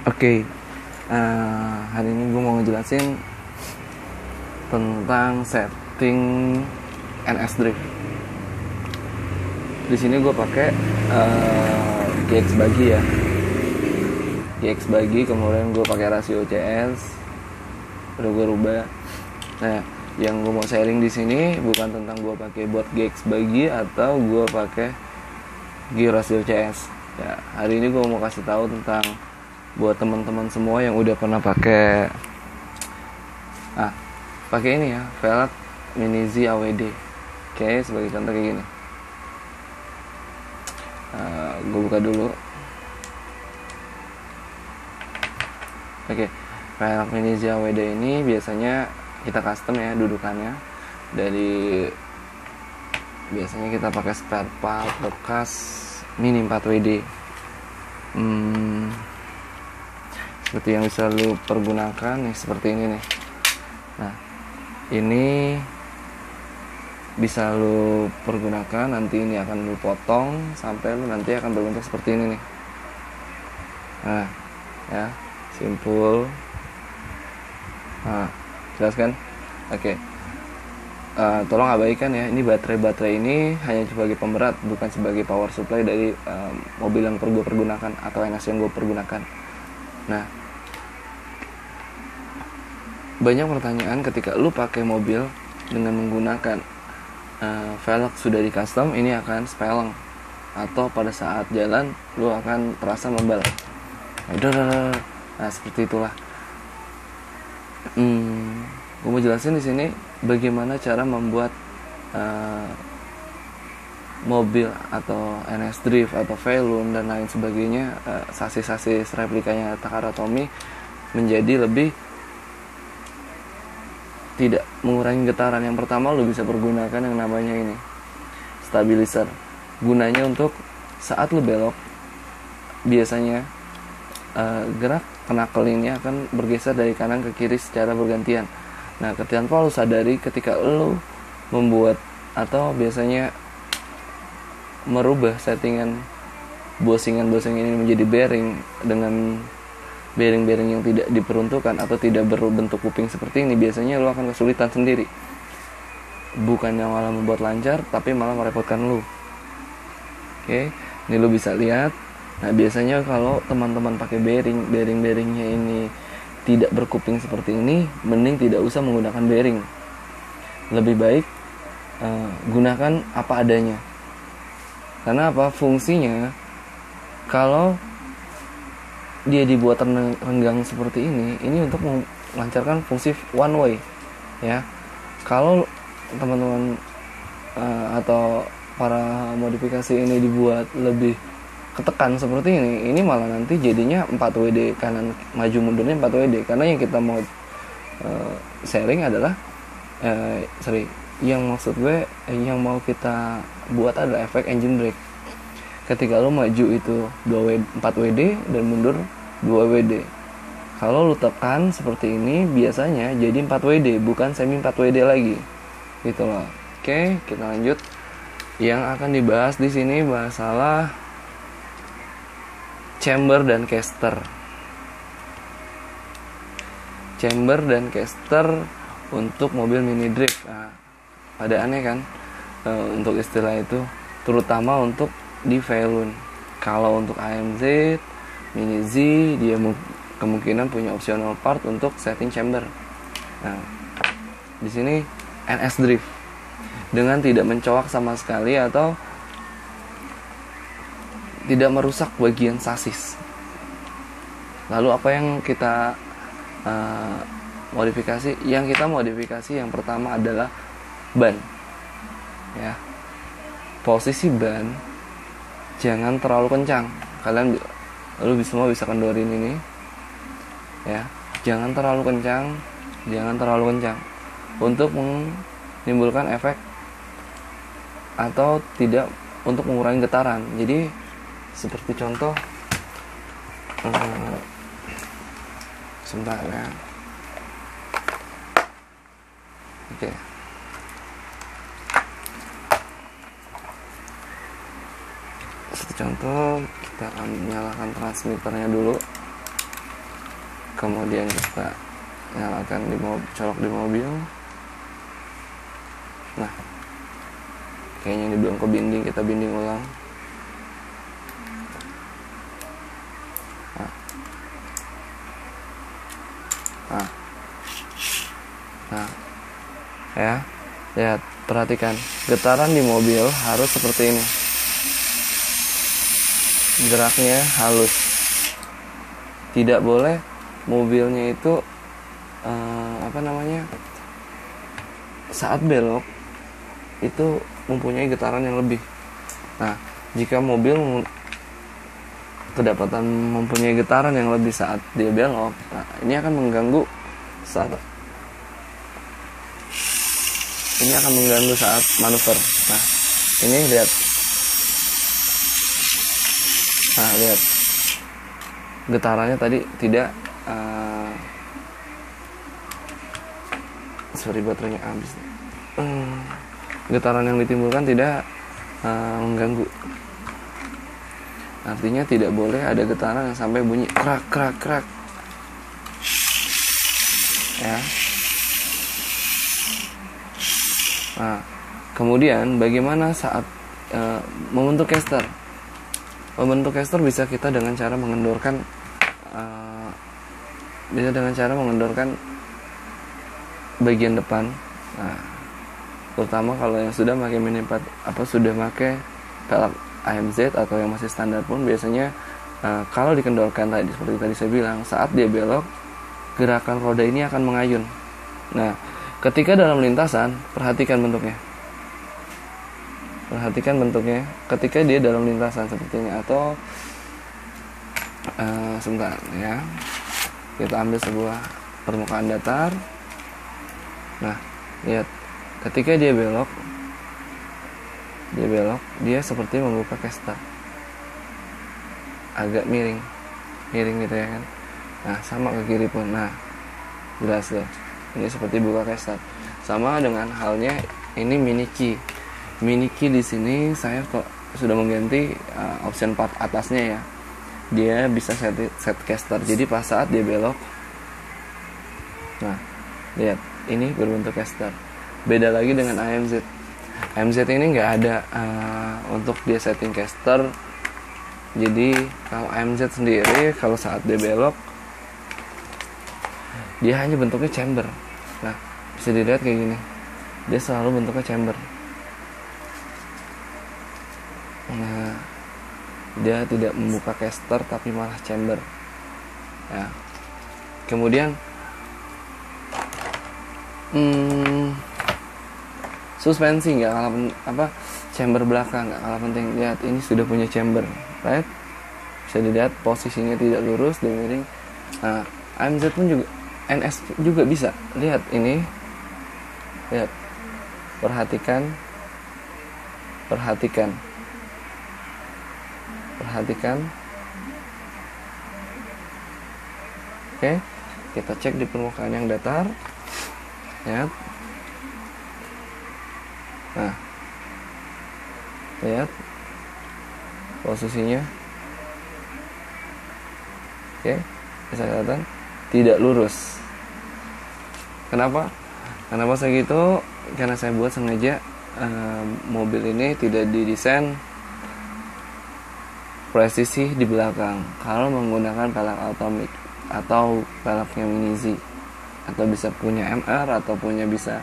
Oke, hari ini gue mau ngejelasin tentang setting NS Drift. Di sini gue pakai GX bagi ya, GX bagi, kemudian gue pakai rasio CS, udah gue rubah. Nah, yang gue mau sharing di sini bukan tentang gue pakai buat GX bagi atau gue pakai gear rasio CS. Ya, hari ini gue mau kasih tahu tentang buat teman-teman semua yang udah pernah pakai ini ya, velg Mini Z AWD. Oke, sebagai contoh kayak gini. Gue buka dulu. Oke, velg Mini Z AWD ini biasanya kita custom ya dudukannya. Biasanya kita pakai spare part bekas Mini 4WD. Seperti yang bisa lu pergunakan nih, seperti ini nih. Nah, ini bisa lu pergunakan, nanti ini akan lu potong sampai lu nanti akan berbentuk seperti ini nih. Nah, ya, simpul. Nah, jelas kan? Oke. Tolong abaikan ya, ini baterai ini hanya sebagai pemberat, bukan sebagai power supply dari mobil yang gue pergunakan atau NS yang gue pergunakan. Nah, banyak pertanyaan ketika lu pakai mobil dengan menggunakan velg sudah di custom, ini akan speleng atau pada saat jalan lu akan terasa membal. Nah, seperti itulah. Gue mau jelasin di sini bagaimana cara membuat mobil atau NS Drift atau Velun dan lain sebagainya, sasis-sasis replikanya Takara Tomy menjadi lebih tidak mengurangi getaran. Yang pertama, lu bisa pergunakan yang namanya ini, stabilizer. Gunanya untuk saat lu belok, biasanya gerak knuckle ini akan bergeser dari kanan ke kiri secara bergantian. Nah, tanpa lu sadari, ketika lu membuat atau biasanya merubah settingan bosingan ini menjadi bearing dengan bearing yang tidak diperuntukkan atau tidak berbentuk kuping seperti ini, biasanya lo akan kesulitan sendiri. Bukannya malah membuat lancar, tapi malah merepotkan lo. Oke, ini lo bisa lihat. Nah, biasanya kalau teman-teman pakai bearingnya ini tidak berkuping seperti ini, mending tidak usah menggunakan bearing. Lebih baik gunakan apa adanya. Karena apa? Fungsinya, kalau dia dibuat renggang seperti ini untuk melancarkan fungsi one way ya. Kalau teman-teman atau para modifikasi ini dibuat lebih ketekan seperti ini malah nanti jadinya 4WD, kanan maju mundurnya 4WD. Karena yang kita mau sharing adalah yang mau kita buat adalah efek engine brake. Ketika lo maju itu 4WD dan mundur 2WD. Kalau lo tekan seperti ini, biasanya jadi 4WD, bukan semi 4WD lagi. Gitu loh. Oke, kita lanjut. Yang akan dibahas di sini masalah chamber dan caster. Chamber dan caster untuk mobil mini drift. Nah, pada aneh kan untuk istilah itu, terutama untuk di Velun. Kalau untuk AMZ, Mini Z, dia kemungkinan punya optional part untuk setting chamber. Nah, di sini NS Drift dengan tidak mencoak sama sekali atau tidak merusak bagian sasis. Lalu apa yang kita modifikasi? Yang kita modifikasi yang pertama adalah ban. Ya, posisi ban jangan terlalu kencang. Kalian semua bisa kendorin ini ya, jangan terlalu kencang untuk menimbulkan efek atau tidak untuk mengurangi getaran. Jadi seperti contoh sebentar ya. Oke. Contoh, kita akan menyalakan transmitternya dulu. kemudian kita nyalakan colok di mobil. Nah, kayaknya ini belum ke binding, kita binding ulang. Nah, ya, lihat, perhatikan, getaran di mobil harus seperti ini, geraknya halus, tidak boleh mobilnya itu saat belok itu mempunyai getaran yang lebih. Nah, jika mobil kedapatan mempunyai getaran yang lebih saat dia belok, nah ini akan mengganggu saat manuver. Nah, ini lihat. Nah, lihat. Getarannya tadi tidak sorry, baterainya habis. Getaran yang ditimbulkan tidak mengganggu. Artinya tidak boleh ada getaran yang sampai bunyi krak krak krak. Ya. Nah, kemudian bagaimana saat membentuk caster? Membentuk caster bisa kita dengan cara mengendorkan bagian depan. Nah, terutama kalau yang sudah pakai sudah pakai pelek AMZ atau yang masih standar pun biasanya kalau dikendorkan tadi seperti tadi saya bilang, saat dia belok gerakan roda ini akan mengayun. Nah, ketika dalam lintasan, perhatikan bentuknya. Ketika dia dalam lintasan seperti ini, atau sebentar ya, kita ambil sebuah permukaan datar. Nah, lihat, ketika dia belok, dia seperti membuka caster, agak miring gitu ya kan. Nah, sama ke kiri pun. Nah, jelas loh, ini seperti buka caster. Sama dengan halnya ini mini key di sini saya sudah mengganti option part atasnya ya. Dia bisa set caster. Jadi pas saat dia belok, nah lihat, ini berbentuk caster. Beda lagi dengan AMZ. AMZ ini nggak ada untuk dia setting caster. Jadi kalau AMZ sendiri, kalau saat dia belok, dia hanya bentuknya chamber. Nah, bisa dilihat kayak gini, dia selalu bentuknya chamber. Nah, dia tidak membuka caster tapi malah chamber ya. Kemudian suspensi nggak kalah chamber belakang nggak kalah penting. Lihat, ini sudah punya chamber, right? Bisa dilihat posisinya tidak lurus dan miring. Nah, AMZ pun juga, NS juga bisa. Lihat ini, lihat, perhatikan. Oke, kita cek di permukaan yang datar. Lihat. Nah, lihat posisinya. Oke, bisa kelihatan tidak lurus. Kenapa saya gitu? Karena saya buat sengaja mobil ini tidak didesain presisi di belakang. Kalau menggunakan pelek Automic atau peleknya Minizy, atau bisa punya MR atau bisa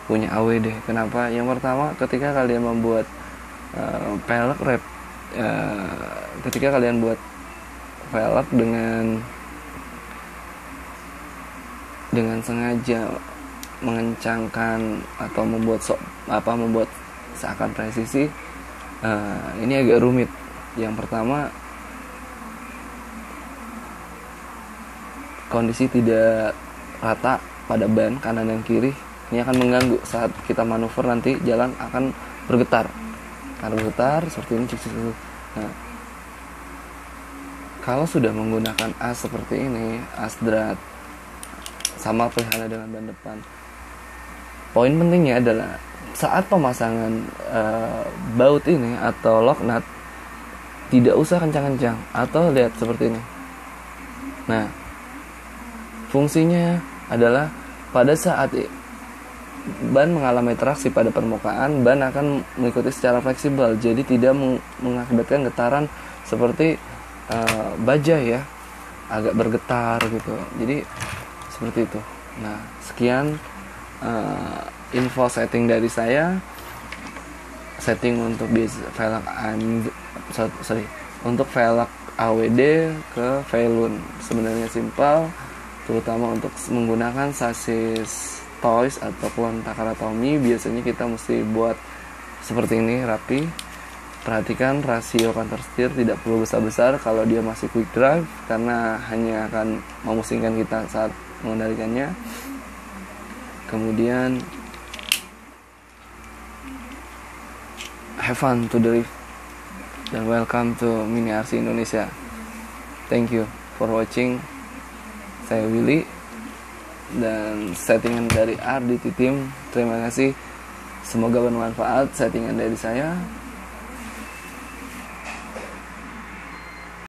punya AWD. Kenapa? Yang pertama, ketika kalian membuat pelek wrap, ketika kalian buat pelek dengan sengaja mengencangkan atau membuat seakan presisi, ini agak rumit. Yang pertama, kondisi tidak rata pada ban kanan dan kiri. Ini akan mengganggu saat kita manuver, nanti jalan akan bergetar. Karena bergetar seperti ini. Nah, kalau sudah menggunakan as seperti ini, as drat, sama halnya dengan ban depan. Poin pentingnya adalah saat pemasangan baut ini atau lock nut, tidak usah kencang-kencang, atau lihat seperti ini. Nah, Fungsinya adalah pada saat ban mengalami traksi pada permukaan, ban akan mengikuti secara fleksibel, jadi tidak mengakibatkan getaran seperti baja ya, agak bergetar gitu. Jadi seperti itu. Nah, sekian info setting dari saya. Setting untuk velg untuk velg AWD ke Velun sebenarnya simpel, terutama untuk menggunakan sasis Toys ataupun Takara Tomy. Biasanya kita mesti buat seperti ini, rapi. Perhatikan rasio counter steer tidak perlu besar-besar kalau dia masih quick drive, karena hanya akan memusingkan kita saat mengendalikannya. Kemudian have fun to drift, dan welcome to Mini RC Indonesia. Thank you for watching. Saya Willy dan settingan dari RDT Team. Terima kasih, semoga bermanfaat settingan dari saya.